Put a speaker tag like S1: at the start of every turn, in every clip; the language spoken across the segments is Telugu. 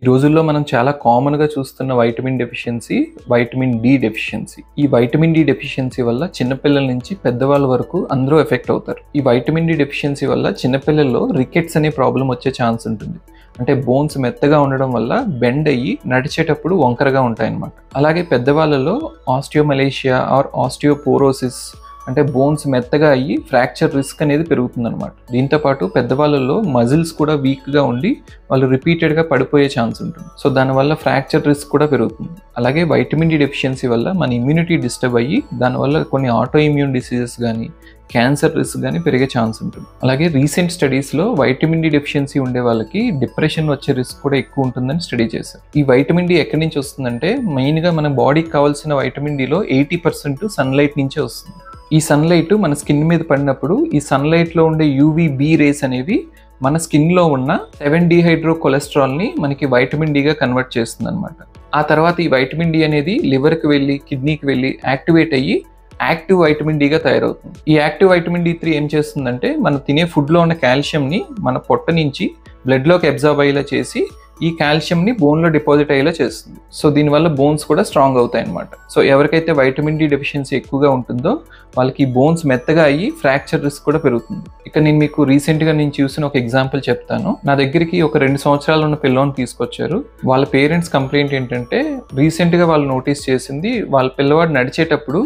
S1: ఈ రోజుల్లో మనం చాలా కామన్‌గా చూస్తున్న vitamin deficiency, vitamin D deficiency. ఈ వైటమిన్ డి డెఫిషియన్సీ వల్ల చిన్న పిల్లల నుంచి పెద్దవాళ్ళ వరకు అందరూ ఎఫెక్ట్ అవుతారు. ఈ వైటమిన్ డి డెఫిషియన్సీ వల్ల చిన్న పిల్లల్లో రికెట్స్ అనే ప్రాబ్లమ్ వచ్చే ఛాన్స్ ఉంటుంది. అంటే బోన్స్ మెత్తగా ఉండడం వల్ల బెండ్ అయ్యి నడిచేటప్పుడు వంకరగా ఉంటాయన్నమాట. అలాగే పెద్దవాళ్ళలో ఆస్టియోమలేషియా ఆర్ ఆస్టియోపోరోసిస్ అంటే బోన్స్ మెత్తగా అయ్యి ఫ్రాక్చర్ రిస్క్ అనేది పెరుగుతుందన్నమాట. దీంతోపాటు పెద్దవాళ్ళలో మజిల్స్ కూడా వీక్గా ఉండి వాళ్ళు రిపీటెడ్గా పడిపోయే ఛాన్స్ ఉంటుంది. సో దానివల్ల ఫ్రాక్చర్ రిస్క్ కూడా పెరుగుతుంది. అలాగే వైటమిన్ డి డెఫిషియన్సీ వల్ల మన ఇమ్యూనిటీ డిస్టర్బ్ అయ్యి దానివల్ల కొన్ని ఆటో ఇమ్యూన్ డిసీజెస్ కానీ క్యాన్సర్ రిస్క్ కానీ పెరిగే ఛాన్స్ ఉంటుంది. అలాగే రీసెంట్ స్టడీస్లో వైటమిన్ డి డెఫిషియన్సీ ఉండే వాళ్ళకి డిప్రెషన్ వచ్చే రిస్క్ కూడా ఎక్కువ ఉంటుందని స్టడీ చేశారు. ఈ వైటమిన్ డి ఎక్కడి నుంచి వస్తుందంటే మెయిన్గా మన బాడీకి కావాల్సిన వైటమిన్ డిలో 80% సన్లైట్ నుంచే వస్తుంది. ఈ సన్లైట్ మన స్కిన్ మీద పడినప్పుడు ఈ సన్లైట్లో ఉండే యూవీబీ రేస్ అనేవి మన స్కిన్లో ఉన్న 7-డీహైడ్రో కొలెస్ట్రాల్ని మనకి వైటమిన్ డిగా కన్వర్ట్ చేస్తుంది అనమాట. ఆ తర్వాత ఈ వైటమిన్ డి అనేది లివర్కి వెళ్ళి కిడ్నీకి వెళ్ళి యాక్టివేట్ అయ్యి యాక్టివ్ వైటమిన్ డిగా తయారవుతుంది. ఈ యాక్టివ్ వైటమిన్ డి3 ఏం చేస్తుందంటే మనం తినే ఫుడ్లో ఉన్న కాల్షియంని మన పొట్ట నుంచి బ్లడ్లోకి అబ్జార్బ్ అయ్యేలా చేసి ఈ కాల్షియంని బోన్లో డిపాజిట్ అయ్యేలా చేస్తుంది. సో దీనివల్ల బోన్స్ కూడా స్ట్రాంగ్ అవుతాయి అనమాట. సో ఎవరికైతే వైటమిన్ డి డెఫిషియన్సీ ఎక్కువగా ఉంటుందో వాళ్ళకి బోన్స్ మెత్తగా అయ్యి ఫ్రాక్చర్ రిస్క్ కూడా పెరుగుతుంది. ఇక నేను మీకు రీసెంట్గా నేను చూసిన ఒక ఎగ్జాంపుల్ చెప్తాను. నా దగ్గరికి ఒక 2 సంవత్సరాలు ఉన్న పిల్లోని తీసుకొచ్చారు. వాళ్ళ పేరెంట్స్ కంప్లైంట్ ఏంటంటే రీసెంట్గా వాళ్ళు నోటీస్ చేసింది వాళ్ళ పిల్లవాడు నడిచేటప్పుడు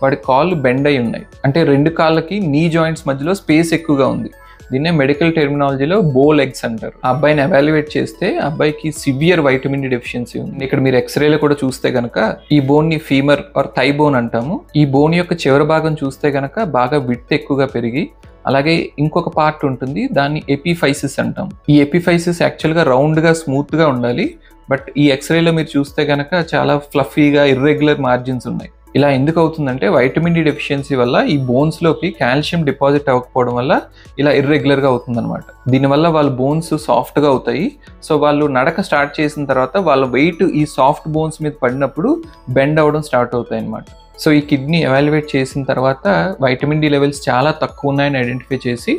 S1: వాడి కాళ్ళు బెండ్ అయి ఉన్నాయి. అంటే 2 కాళ్ళకి నీ జాయింట్స్ మధ్యలో స్పేస్ ఎక్కువగా ఉంది. దీన్నే మెడికల్ టెర్మినాలజీలో బో లెగ్స్ అంటారు. ఆ అబ్బాయిని ఎవాల్యుయేట్ చేస్తే అబ్బాయికి సివియర్ వైటమిన్ డి డెఫిషియన్సీ ఉంది. ఇక్కడ మీరు ఎక్స్రేలో కూడా చూస్తే గనక ఈ బోన్ ని ఫీమర్ ఆర్ థై బోన్ అంటాము. ఈ బోన్ యొక్క చివరి భాగం చూస్తే గనక బాగా విడ్త్ ఎక్కువగా పెరిగి అలాగే ఇంకొక పార్ట్ ఉంటుంది, దాన్ని ఎపిఫైసిస్ అంటాం. ఈ ఎపిఫైసిస్ యాక్చువల్గా రౌండ్గా స్మూత్గా ఉండాలి. బట్ ఈ ఎక్స్రేలో మీరు చూస్తే గనక చాలా ఫ్లఫీగా ఇర్రెగ్యులర్ మార్జిన్స్ ఉన్నాయి. ఇలా ఎందుకు అవుతుందంటే వైటమిన్ డి డెఫిషియన్సీ వల్ల ఈ బోన్స్లోకి కాల్షియం డిపాజిట్ అవ్వకపోవడం వల్ల ఇలా ఇర్రెగ్యులర్గా అవుతుందన్నమాట. దీనివల్ల వాళ్ళ బోన్స్ సాఫ్ట్గా అవుతాయి. సో వాళ్ళు నడక స్టార్ట్ చేసిన తర్వాత వాళ్ళ వెయిట్ ఈ సాఫ్ట్ బోన్స్ మీద పడినప్పుడు బెండ్ అవ్వడం స్టార్ట్ అవుతాయి అన్నమాట. సో ఈ కిడ్నీ ఎవాల్యుయేట్ చేసిన తర్వాత వైటమిన్ డి లెవెల్స్ చాలా తక్కువ ఉన్నాయని ఐడెంటిఫై చేసి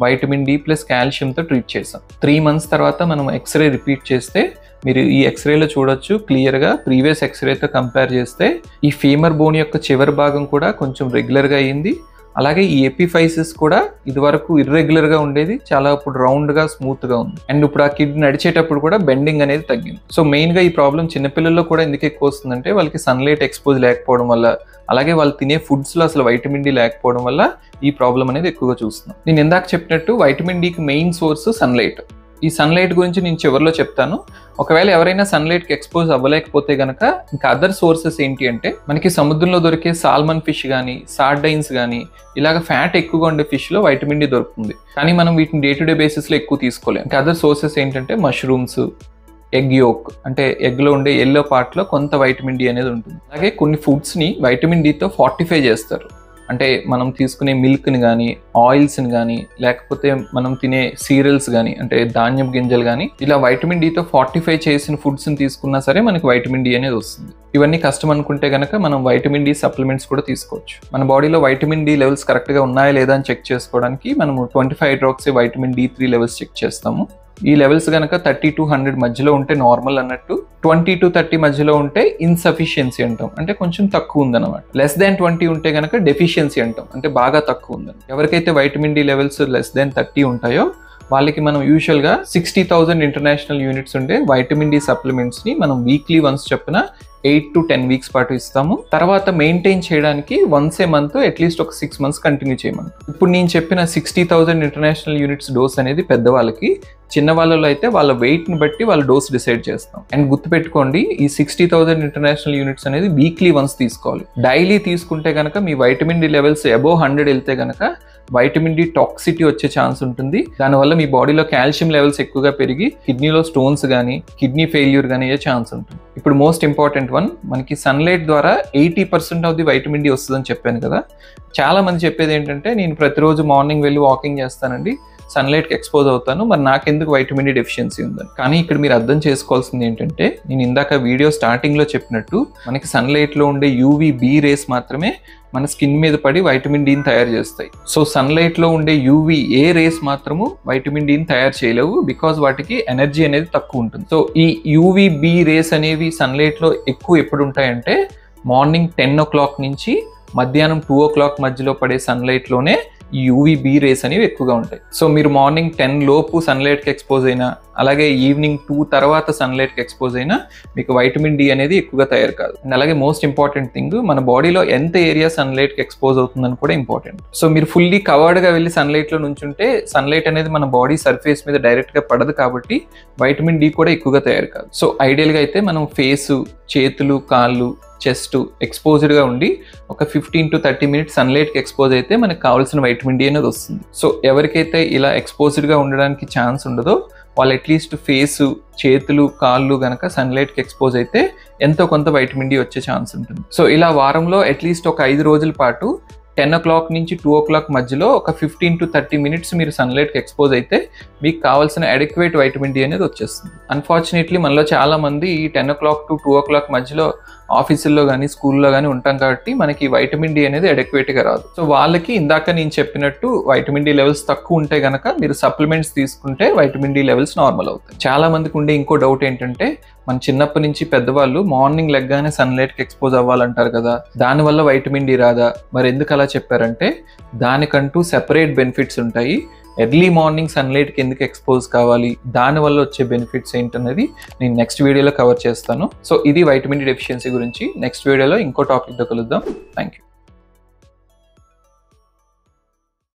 S1: వైటమిన్ డి ప్లస్ కాల్షియంతో ట్రీట్ చేసాం. 3 months తర్వాత మనం ఎక్స్రే రిపీట్ చేస్తే మీరు ఈ ఎక్స్రేలో చూడొచ్చు క్లియర్గా ప్రీవియస్ ఎక్స్రేతో కంపేర్ చేస్తే ఈ ఫీమర్ బోన్ యొక్క చివరి భాగం కూడా కొంచెం రెగ్యులర్గా అయ్యింది. అలాగే ఈ ఎపిఫైసిస్ కూడా ఇదివరకు ఇర్రెగ్యులర్గా ఉండేది చాలా ఇప్పుడు రౌండ్గా స్మూత్గా ఉంది. అండ్ ఇప్పుడు ఆ కిడ్ నడిచేటప్పుడు కూడా బెండింగ్ అనేది తగ్గింది. సో మెయిన్గా ఈ ప్రాబ్లం చిన్నపిల్లల్లో కూడా ఎందుకు ఎక్కువ వస్తుందంటే వాళ్ళకి సన్లైట్ ఎక్స్పోజ్ లేకపోవడం వల్ల అలాగే వాళ్ళు తినే ఫుడ్స్లో అసలు వైటమిన్ డి లేకపోవడం వల్ల ఈ ప్రాబ్లం అనేది ఎక్కువగా చూస్తున్నాం. నేను ఇందాక చెప్పినట్టు వైటమిన్ డికి మెయిన్ సోర్స్ సన్లైట్. ఈ సన్లైట్ గురించి నేను చివరిలో చెప్తాను. ఒకవేళ ఎవరైనా సన్లైట్కి ఎక్స్పోజ్ అవ్వలేకపోతే కనుక ఇంకా అదర్ సోర్సెస్ ఏంటి అంటే మనకి సముద్రంలో దొరికే సాల్మన్ ఫిష్ కానీ సార్డైన్స్ కానీ ఇలాగ ఫ్యాట్ ఎక్కువగా ఉండే ఫిష్లో వైటమిన్ డి దొరుకుతుంది. కానీ మనం వీటిని డే టు డే బేసిస్లో ఎక్కువ తీసుకోలేం. ఇంకా అదర్ సోర్సెస్ ఏంటంటే మష్రూమ్స్, ఎగ్ యోక్ అంటే ఎగ్లో ఉండే ఎల్లో పార్ట్లో కొంత వైటమిన్ డి అనేది ఉంటుంది. అలాగే కొన్ని ఫుడ్స్ని వైటమిన్ డితో ఫార్టిఫై చేస్తారు. అంటే మనం తీసుకునే మిల్క్ని కానీ ఆయిల్స్ని కానీ లేకపోతే మనం తినే సీరియల్స్ కానీ అంటే ధాన్యం గింజలు కానీ ఇలా వైటమిన్ డితో ఫార్టిఫై చేసిన ఫుడ్స్ని తీసుకున్నా సరే మనకి వైటమిన్ డి అనేది వస్తుంది. ఇవన్నీ కష్టం అనుకుంటే కనుక మనం వైటమిన్ డి సప్లిమెంట్స్ కూడా తీసుకోవచ్చు. మన బాడీలో వైటమిన్ డి లెవెల్స్ కరెక్ట్గా ఉన్నాయా లేదా అని చెక్ చేసుకోవడానికి మనము 25-హైడ్రాక్సీ వైటమిన్ డి3 లెవెల్స్ చెక్ చేస్తాము. ఈ లెవెల్స్ కనుక 30 to 100 మధ్యలో ఉంటే నార్మల్ అన్నట్టు, 20 to 30 మధ్యలో ఉంటే ఇన్సఫిషియన్సీ అంటాం, అంటే కొంచెం తక్కువ ఉందన్నమాట. లెస్ దాన్ 20 ఉంటే కనుక డెఫిషియన్సీ అంటాం, అంటే బాగా తక్కువ ఉందని. ఎవరికైతే vitamin D levels less than 30 ఉంటాయో వాళ్ళకి మనం యూజువల్గా 60,000 ఇంటర్నేషనల్ యూనిట్స్ ఉండే వైటమిన్ డి సప్లిమెంట్స్ని మనం వీక్లీ వన్స్ చొప్పున 8 to 10 weeks పాటు ఇస్తాము. తర్వాత మెయింటైన్ చేయడానికి వన్స్ ఏ మంత్ అట్లీస్ట్ ఒక 6 months కంటిన్యూ చేయమంటాం. ఇప్పుడు నేను చెప్పిన 60,000 ఇంటర్నేషనల్ యూనిట్స్ డోస్ అనేది పెద్దవాళ్ళకి, చిన్న వాళ్ళలో అయితే వాళ్ళ వెయిట్ని బట్టి వాళ్ళ డోస్ డిసైడ్ చేస్తాం. అండ్ గుర్తుపెట్టుకోండి ఈ 60,000 ఇంటర్నేషనల్ యూనిట్స్ అనేది వీక్లీ వన్స్ తీసుకోవాలి. డైలీ తీసుకుంటే కనుక మీ వైటమిన్ డి లెవెల్స్ అబోవ్ 100 వెళ్తే కనుక వైటమిన్ డి టాక్సిటీ వచ్చే ఛాన్స్ ఉంటుంది. దానివల్ల మీ బాడీలో కాల్షియం లెవెల్స్ ఎక్కువగా పెరిగి కిడ్నీలో స్టోన్స్ కానీ కిడ్నీ ఫెయిల్యూర్ కానీ అయ్యే ఛాన్స్ ఉంటుంది. ఇప్పుడు మోస్ట్ ఇంపార్టెంట్ వన్, మనకి సన్లైట్ ద్వారా 80% ఆఫ్ ది వైటమిన్ డి వస్తుందని చెప్పాను కదా. చాలా మంది చెప్పేది ఏంటంటే నేను ప్రతిరోజు మార్నింగ్ వెళ్ళి వాకింగ్ చేస్తానండి, సన్లైట్కి ఎక్స్పోజ్ అవుతాను, మరి నాకెందుకు వైటమిన్ డి డెఫిషియన్సీ ఉందని. కానీ ఇక్కడ మీరు అర్థం చేసుకోవాల్సింది ఏంటంటే, నేను ఇందాక వీడియో స్టార్టింగ్లో చెప్పినట్టు మనకి సన్లైట్లో ఉండే UVB రేస్ మాత్రమే మన స్కిన్ మీద పడి వైటమిన్ డిని తయారు చేస్తాయి. సో సన్లైట్లో ఉండే UVA రేస్ మాత్రము వైటమిన్ డిని తయారు చేయలేవు, బికాజ్ వాటికి ఎనర్జీ అనేది తక్కువ ఉంటుంది. సో ఈ UVB రేస్ అనేవి సన్లైట్లో ఎక్కువ ఎప్పుడు ఉంటాయంటే మార్నింగ్ 10 o'clock నుంచి మధ్యాహ్నం 2 o'clock మధ్యలో పడే సన్లైట్లోనే ఈ UVB రేస్ అనేవి ఎక్కువగా ఉంటాయి. సో మీరు మార్నింగ్ 10 లోపు సన్లైట్కి ఎక్స్పోజ్ అయినా, అలాగే ఈవినింగ్ 2 తర్వాత సన్లైట్కి ఎక్స్పోజ్ అయినా మీకు వైటమిన్ డి అనేది ఎక్కువగా తయారు కాదు. అండ్ అలాగే మోస్ట్ ఇంపార్టెంట్ థింగ్, మన బాడీలో ఎంత ఏరియా సన్లైట్కి ఎక్స్పోజ్ అవుతుందని కూడా ఇంపార్టెంట్. సో మీరు ఫుల్లీ కవర్డ్గా వెళ్ళి సన్లైట్లో నుంచుంటే సన్లైట్ అనేది మన బాడీ సర్ఫేస్ మీద డైరెక్ట్గా పడదు, కాబట్టి వైటమిన్ డి కూడా ఎక్కువగా తయారు కాదు. సో ఐడియల్గా అయితే మనం ఫేసు, చేతులు, కాళ్ళు, చెస్ట్ ఎక్స్పోజ్డ్గా ఉండి ఒక 15 to 30 minutes సన్లైట్కి ఎక్స్పోజ్ అయితే మనకు కావాల్సిన వైటమిన్ డి అనేది వస్తుంది. సో ఎవరికైతే ఇలా ఎక్స్పోజ్డ్గా ఉండడానికి ఛాన్స్ ఉండదో వాళ్ళు అట్లీస్ట్ ఫేసు, చేతులు, కాళ్ళు గనక సన్లైట్కి ఎక్స్పోజ్ అయితే ఎంతో కొంత వైటమిన్ డి వచ్చే ఛాన్స్ ఉంటుంది. సో ఇలా వారంలో అట్లీస్ట్ ఒక 5 రోజుల పాటు 10 o'clock నుంచి 2 o'clock మధ్యలో ఒక 15 to 30 minutes మీరు సన్లైట్కి ఎక్స్పోజ్ అయితే మీకు కావాల్సిన అడిక్వేట్ వైటమిన్ డి అనేది వచ్చేస్తుంది. అన్ఫార్చునేట్లీ మనలో చాలా మంది 10 o'clock to 2 o'clock మధ్యలో ఆఫీసుల్లో కానీ స్కూల్లో కానీ ఉంటాం, కాబట్టి మనకి వైటమిన్ డి అనేది అడిక్వేట్గా రాదు. సో వాళ్ళకి ఇందాక నేను చెప్పినట్టు వైటమిన్ డి లెవెల్స్ తక్కువ ఉంటే కనుక మీరు సప్లిమెంట్స్ తీసుకుంటే వైటమిన్ డి లెవెల్స్ నార్మల్ అవుతాయి. చాలా మందికి ఉండే ఇంకో డౌట్ ఏంటంటే, మన చిన్నప్పటి నుంచి పెద్దవాళ్ళు మార్నింగ్ లెగ్గానే సన్లైట్కి ఎక్స్పోజ్ అవ్వాలంటారు కదా, దానివల్ల వైటమిన్ డి రాదా? మరి ఎందుకు అలా చెప్పారంటే, దానికంటూ సెపరేట్ బెనిఫిట్స్ ఉంటాయి. ఎర్లీ మార్నింగ్ సన్లైట్కి ఎందుకు ఎక్స్పోజ్ కావాలి, దానివల్ల వచ్చే బెనిఫిట్స్ ఏంటనేది నేను నెక్స్ట్ వీడియోలో కవర్ చేస్తాను. సో ఇది వైటమిన్ డి డెఫిషియన్సీ గురించి. నెక్స్ట్ వీడియోలో ఇంకో టాపిక్తో కలుద్దాం. Thank you.